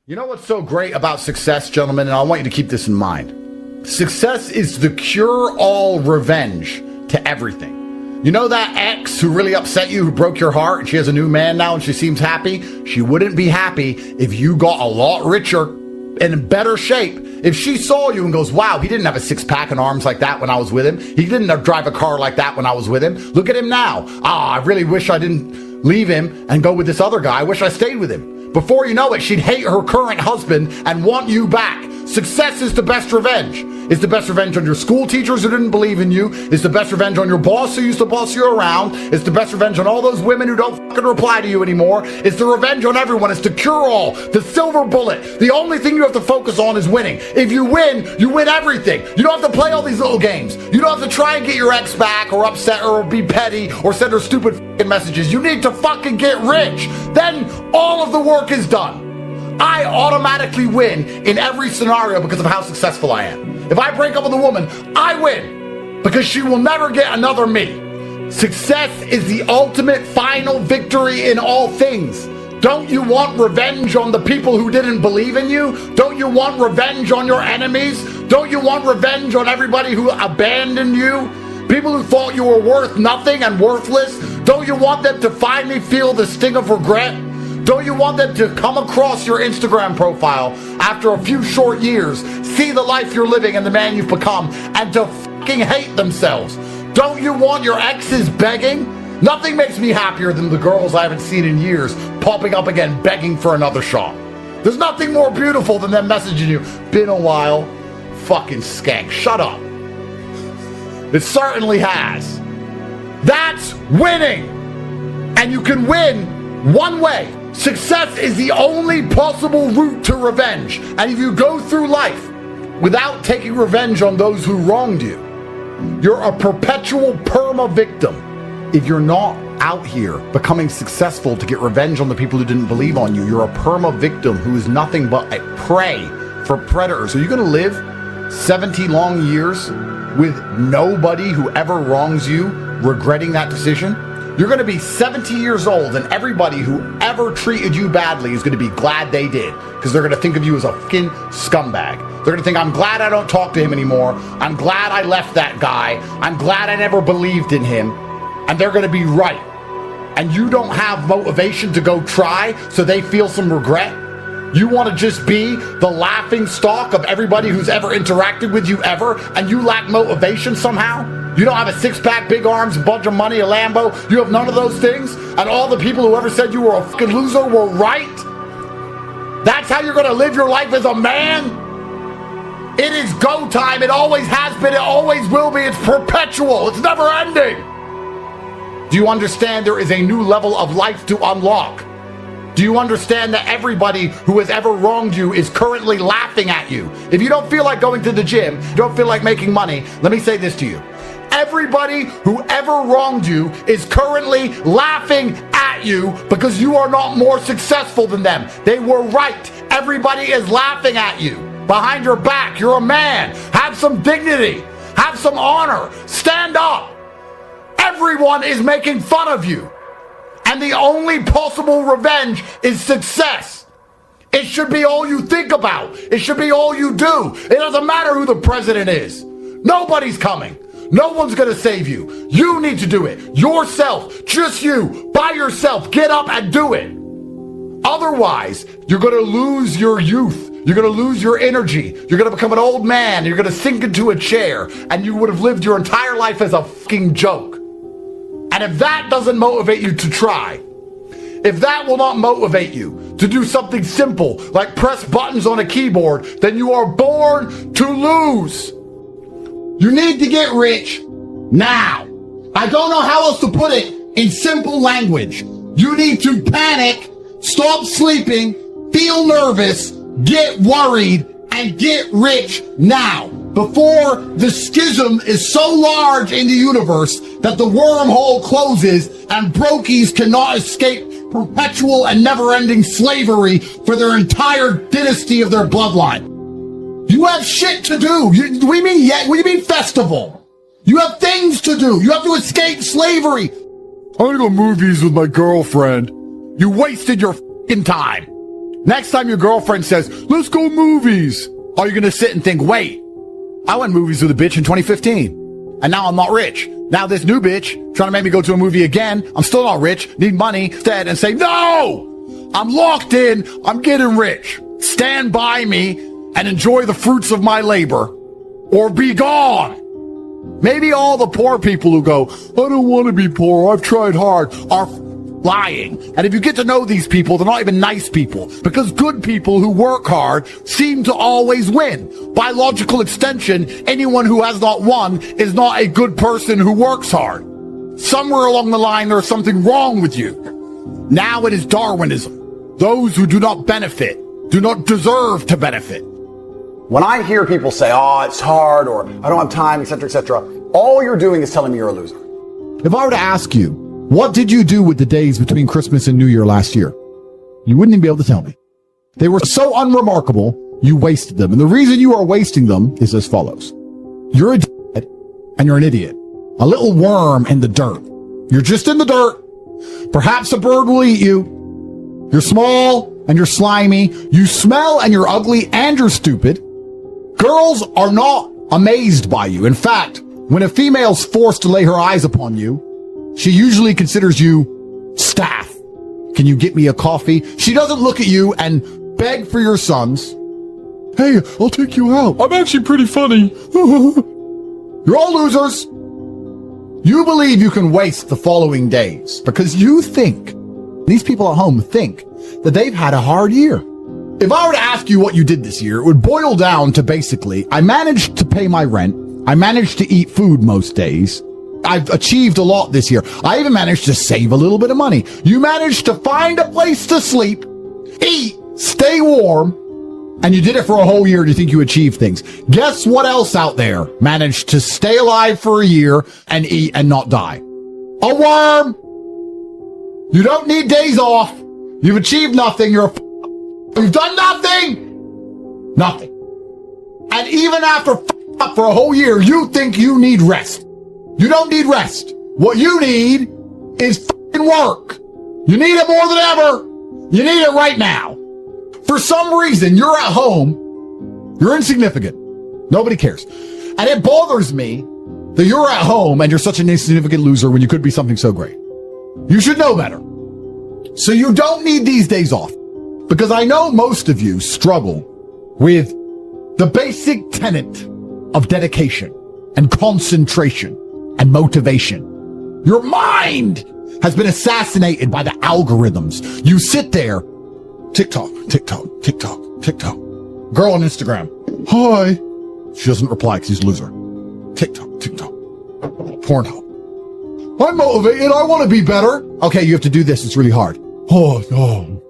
You know what's so great about success, gentlemen, and I want you to keep this in mind. Success is the cure-all revenge to everything. You know that ex who really upset you, who broke your heart, and she has a new man now and she seems happy? She wouldn't be happy if you got a lot richer and in better shape. If she saw you and goes, wow, he didn't have a six-pack and arms like that when I was with him. He didn't drive a car like that when I was with him. Look at him now. I really wish I didn't leave him and go with this other guy. I wish I stayed with him. Before you know it, she'd hate her current husband and want you back. Success is the best revenge. It's the best revenge on your school teachers who didn't believe in you. It's the best revenge on your boss who used to boss you around. It's the best revenge on all those women who don't fucking reply to you anymore. It's the revenge on everyone. It's the cure-all, the silver bullet. The only thing you have to focus on is winning. If you win everything. You don't have to play all these little games. You don't have to try and get your ex back or upset her or be petty or send her stupid fucking messages. You need to fucking get rich. Then all of the work is done. I automatically win in every scenario because of how successful I am. If I break up with a woman, I win because she will never get another me. Success is the ultimate final victory in all things. Don't you want revenge on the people who didn't believe in you? Don't you want revenge on your enemies? Don't you want revenge on everybody who abandoned you? People who thought you were worth nothing and worthless? Don't you want them to finally feel the sting of regret? Don't you want them to come across your Instagram profile after a few short years, see the life you're living and the man you've become, and to fucking hate themselves? Don't you want your exes begging? Nothing makes me happier than the girls I haven't seen in years popping up again begging for another shot. There's nothing more beautiful than them messaging you, been a while, fucking skank, shut up. It certainly has. That's winning. And you can win one way. Success is the only possible route to revenge. And if you go through life without taking revenge on those who wronged you, you're a perpetual perma-victim. If you're not out here becoming successful to get revenge on the people who didn't believe on you, you're a perma-victim who is nothing but a prey for predators. Are you going to live 70 long years with nobody who ever wrongs you regretting that decision? You're going to be 70 years old and everybody who ever treated you badly is going to be glad they did, because they're going to think of you as a fucking scumbag. They're going to think, I'm glad I don't talk to him anymore. I'm glad I left that guy. I'm glad I never believed in him. And they're going to be right. And you don't have motivation to go try, so they feel some regret. You want to just be the laughing stock of everybody who's ever interacted with you ever, and you lack motivation somehow? You don't have a six-pack, big arms, a bunch of money, a Lambo. You have none of those things, and all the people who ever said you were a fucking loser were right? That's how you're going to live your life as a man? It is go time. It always has been. It always will be. It's perpetual. It's never ending. Do you understand there is a new level of life to unlock? Do you understand that everybody who has ever wronged you is currently laughing at you? If you don't feel like going to the gym, don't feel like making money, let me say this to you. Everybody who ever wronged you is currently laughing at you because you are not more successful than them. They were right. Everybody is laughing at you. Behind your back, you're a man. Have some dignity. Have some honor. Stand up. Everyone is making fun of you. And the only possible revenge is success. It should be all you think about. It should be all you do. It doesn't matter who the president is. Nobody's coming. No one's going to save you. You need to do it. Yourself. Just you. By yourself. Get up and do it. Otherwise, you're going to lose your youth. You're going to lose your energy. You're going to become an old man. You're going to sink into a chair. And you would have lived your entire life as a fucking joke. And if that doesn't motivate you to try, if that will not motivate you to do something simple like press buttons on a keyboard, then you are born to lose. You need to get rich now. I don't know how else to put it in simple language. You need to panic, stop sleeping, feel nervous, get worried, and get rich now, before the schism is so large in the universe that the wormhole closes and brokies cannot escape perpetual and never-ending slavery for their entire dynasty of their bloodline. You have shit to do. What do you mean festival? You have things to do. You have to escape slavery. I'm gonna go movies with my girlfriend. You wasted your fucking time. Next time your girlfriend says, let's go movies, are you going to sit and think, wait, I went movies with a bitch in 2015 and now I'm not rich. Now this new bitch trying to make me go to a movie again. I'm still not rich, need money instead, and say, no, I'm locked in. I'm getting rich. Stand by me and enjoy the fruits of my labor or be gone. Maybe all the poor people who go, I don't want to be poor, I've tried hard, are lying. And if you get to know these people, they're not even nice people, because good people who work hard seem to always win. By logical extension, anyone who has not won is not a good person who works hard. Somewhere along the line, there's something wrong with you. Now it is Darwinism. Those who do not benefit do not deserve to benefit. When I hear people say, oh, it's hard, or I don't have time, etc., all you're doing is telling me you're a loser. If I were to ask you, what did you do with the days between Christmas and New Year last year? You wouldn't even be able to tell me. They were so unremarkable, you wasted them. And the reason you are wasting them is as follows. You're a dickhead and you're an idiot. A little worm in the dirt. You're just in the dirt. Perhaps a bird will eat you. You're small and you're slimy. You smell and you're ugly and you're stupid. Girls are not amazed by you. In fact, when a female's forced to lay her eyes upon you, she usually considers you staff. Can you get me a coffee? She doesn't look at you and beg for your sons. Hey, I'll take you out. I'm actually pretty funny. You're all losers. You believe you can waste the following days because you think, these people at home think, that they've had a hard year. If I were to ask you what you did this year, it would boil down to basically, I managed to pay my rent. I managed to eat food most days. I've achieved a lot this year. I even managed to save a little bit of money. You managed to find a place to sleep, eat, stay warm, and you did it for a whole year. Do you think you achieved things? Guess what else out there managed to stay alive for a year and eat and not die? A worm! You don't need days off. You've achieved nothing. You've done nothing. Nothing. And even after up for a whole year, you think you need rest. You don't need rest. What you need is work. You need it more than ever. You need it right now. For some reason, you're at home. You're insignificant. Nobody cares. And it bothers me that you're at home and you're such an insignificant loser when you could be something so great. You should know better. So you don't need these days off. Because I know most of you struggle with the basic tenet of dedication and concentration and motivation. Your mind has been assassinated by the algorithms. You sit there, TikTok, TikTok, TikTok, TikTok. Girl on Instagram, hi. She doesn't reply because she's a loser. TikTok, TikTok, Pornhub. I'm motivated, I want to be better. Okay, you have to do this, it's really hard. Oh, no.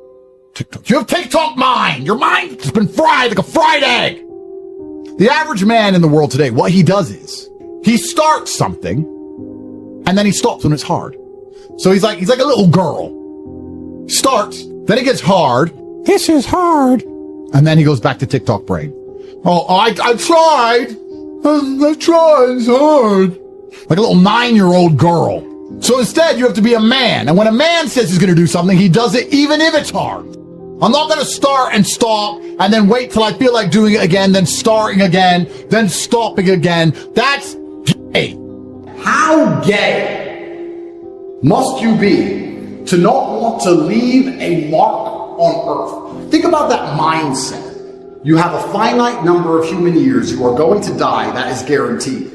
TikTok. You have TikTok mind. Your mind has been fried like a fried egg. The average man in the world today, what he does is he starts something and then he stops when it's hard. So he's like a little girl. Starts, then it gets hard. This is hard. And then he goes back to TikTok brain. Oh, I tried. I tried. It's hard. Like a little 9-year-old girl. So instead, you have to be a man. And when a man says he's going to do something, he does it even if it's hard. I'm not going to start and stop and then wait till I feel like doing it again, then starting again, then stopping again. That's gay. How gay must you be to not want to leave a mark on earth? Think about that mindset. You have a finite number of human years. You are going to die. That is guaranteed.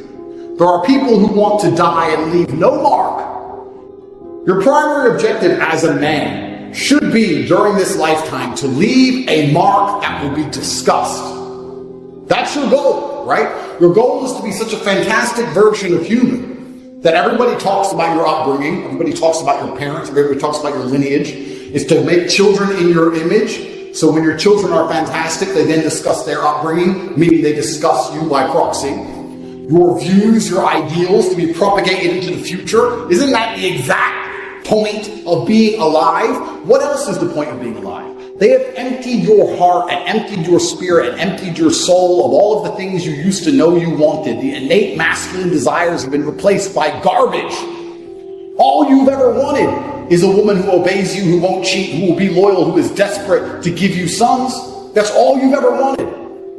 There are people who want to die and leave no mark. Your primary objective as a man should be, during this lifetime, to leave a mark that will be discussed. That's your goal, right? Your goal is to be such a fantastic version of human that everybody talks about your upbringing, everybody talks about your parents, everybody talks about your lineage, is to make children in your image. So when your children are fantastic, they then discuss their upbringing, meaning they discuss you by proxy. Your views, your ideals to be propagated into the future. Isn't that the exact point of being alive? What else is the point of being alive? They have emptied your heart and emptied your spirit and emptied your soul of all of the things you used to know you wanted. The innate masculine desires have been replaced by garbage. All you've ever wanted is a woman who obeys you, who won't cheat, who will be loyal, who is desperate to give you sons. That's all you've ever wanted.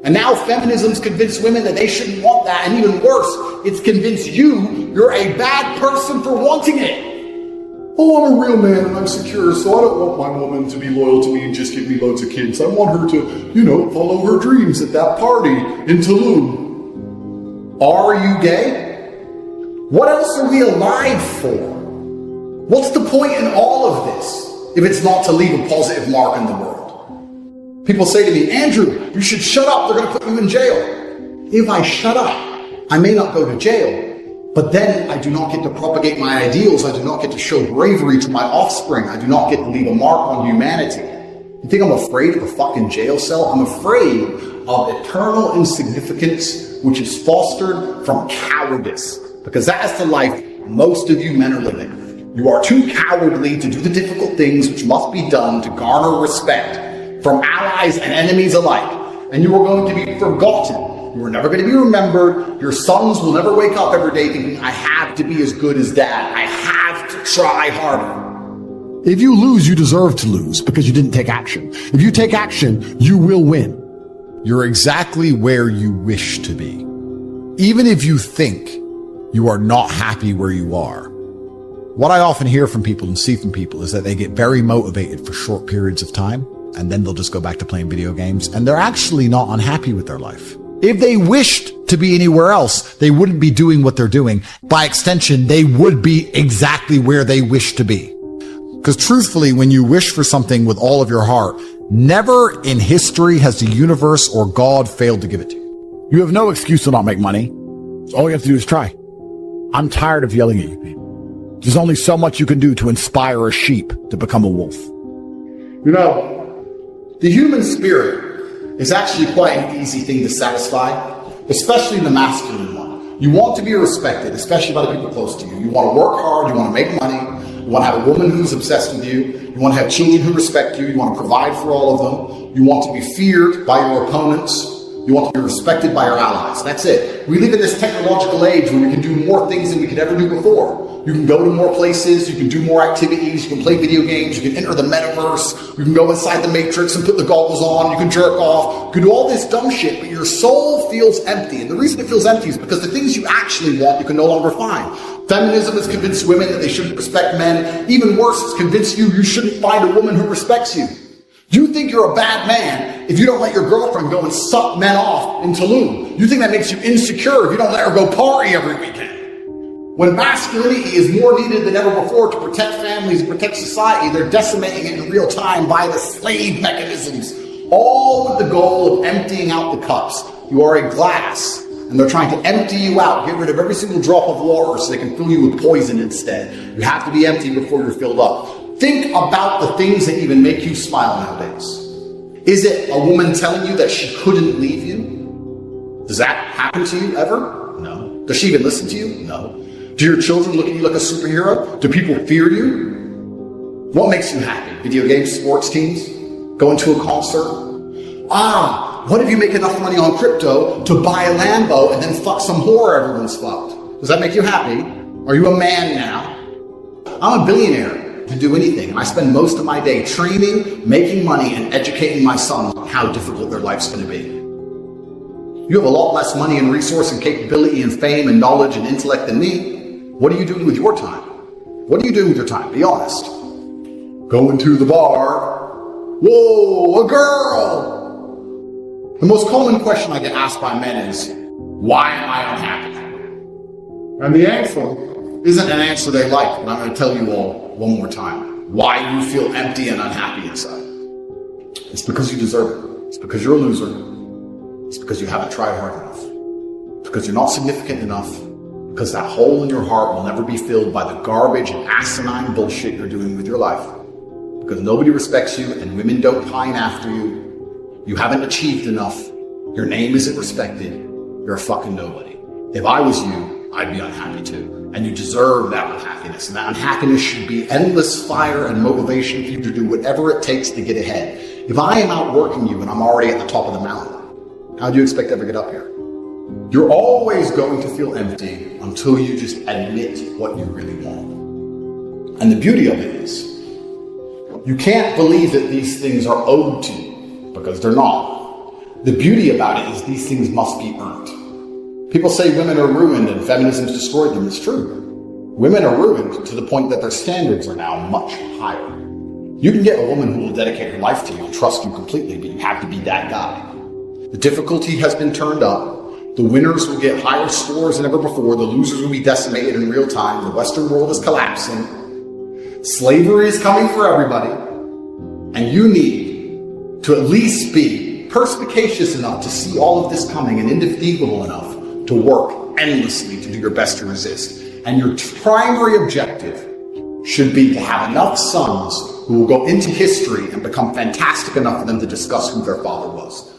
And now feminism's convinced women that they shouldn't want that. And even worse, it's convinced you're a bad person for wanting it. Oh, I'm a real man and I'm secure, so I don't want my woman to be loyal to me and just give me loads of kids. I want her to, follow her dreams at that party in Tulum. Are you gay? What else are we alive for? What's the point in all of this if it's not to leave a positive mark in the world? People say to me, Andrew, you should shut up. They're going to put you in jail. If I shut up, I may not go to jail. But then I do not get to propagate my ideals. I do not get to show bravery to my offspring. I do not get to leave a mark on humanity. You think I'm afraid of a fucking jail cell? I'm afraid of eternal insignificance, which is fostered from cowardice. Because that is the life most of you men are living. You are too cowardly to do the difficult things which must be done to garner respect from allies and enemies alike. And you are going to be forgotten. You are never going to be remembered. Your sons will never wake up every day thinking, I have to be as good as dad. I have to try harder. If you lose, you deserve to lose because you didn't take action. If you take action, you will win. You're exactly where you wish to be. Even if you think you are not happy where you are. What I often hear from people and see from people is that they get very motivated for short periods of time, and then they'll just go back to playing video games, and they're actually not unhappy with their life. If they wished to be anywhere else, they wouldn't be doing what they're doing. By extension, they would be exactly where they wish to be. Because truthfully, when you wish for something with all of your heart, never in history has the universe or God failed to give it to you. You have no excuse to not make money. All you have to do is try. I'm tired of yelling at you people. There's only so much you can do to inspire a sheep to become a wolf. The human spirit is actually quite an easy thing to satisfy, especially the masculine one. You want to be respected, especially by the people close to you. You want to work hard, you want to make money, you want to have a woman who's obsessed with you, you want to have children who respect you, you want to provide for all of them, you want to be feared by your opponents, you want to be respected by your allies. That's it. We live in this technological age where we can do more things than we could ever do before. You can go to more places, you can do more activities, you can play video games, you can enter the metaverse, you can go inside the Matrix and put the goggles on, you can jerk off, you can do all this dumb shit, but your soul feels empty. And the reason it feels empty is because the things you actually want, you can no longer find. Feminism has convinced women that they shouldn't respect men. Even worse, it's convinced you shouldn't find a woman who respects you. You think you're a bad man if you don't let your girlfriend go and suck men off in Tulum. You think that makes you insecure if you don't let her go party every weekend. When masculinity is more needed than ever before to protect families and protect society, they're decimating it in real time by the slave mechanisms, all with the goal of emptying out the cups. You are a glass, and they're trying to empty you out, get rid of every single drop of water so they can fill you with poison instead. You have to be empty before you're filled up. Think about the things that even make you smile nowadays. Is it a woman telling you that she couldn't leave you? Does that happen to you ever? No. Does she even listen to you? No. Do your children look at you like a superhero? Do people fear you? What makes you happy? Video games, sports teams? Going to a concert? What if you make enough money on crypto to buy a Lambo and then fuck some whore everyone's fucked? Does that make you happy? Are you a man now? I'm a billionaire to do anything, and I spend most of my day training, making money, and educating my sons on how difficult their life's going to be. You have a lot less money and resource and capability and fame and knowledge and intellect than me. What are you doing with your time? What are you doing with your time? Be honest. Going to the bar. Whoa, a girl! The most common question I get asked by men is, why am I unhappy? And the answer isn't an answer they like, but I'm going to tell you all one more time. Why you feel empty and unhappy inside. It's because you deserve it. It's because you're a loser. It's because you haven't tried hard enough. It's because you're not significant enough. Because that hole in your heart will never be filled by the garbage and asinine bullshit you're doing with your life. Because nobody respects you and women don't pine after you. You haven't achieved enough. Your name isn't respected. You're a fucking nobody. If I was you, I'd be unhappy too. And you deserve that unhappiness. And that unhappiness should be endless fire and motivation for you to do whatever it takes to get ahead. If I am outworking you and I'm already at the top of the mountain, how do you expect to ever get up here? You're always going to feel empty until you just admit what you really want. And the beauty of it is, you can't believe that these things are owed to you, because they're not. The beauty about it is these things must be earned. People say women are ruined and feminism's destroyed them. It's true. Women are ruined to the point that their standards are now much higher. You can get a woman who will dedicate her life to you and trust you completely, but you have to be that guy. The difficulty has been turned up. The winners will get higher scores than ever before. The losers will be decimated in real time. The Western world is collapsing. Slavery is coming for everybody. And you need to at least be perspicacious enough to see all of this coming and indefatigable enough to work endlessly to do your best to resist. And your primary objective should be to have enough sons who will go into history and become fantastic enough for them to discuss who their father was.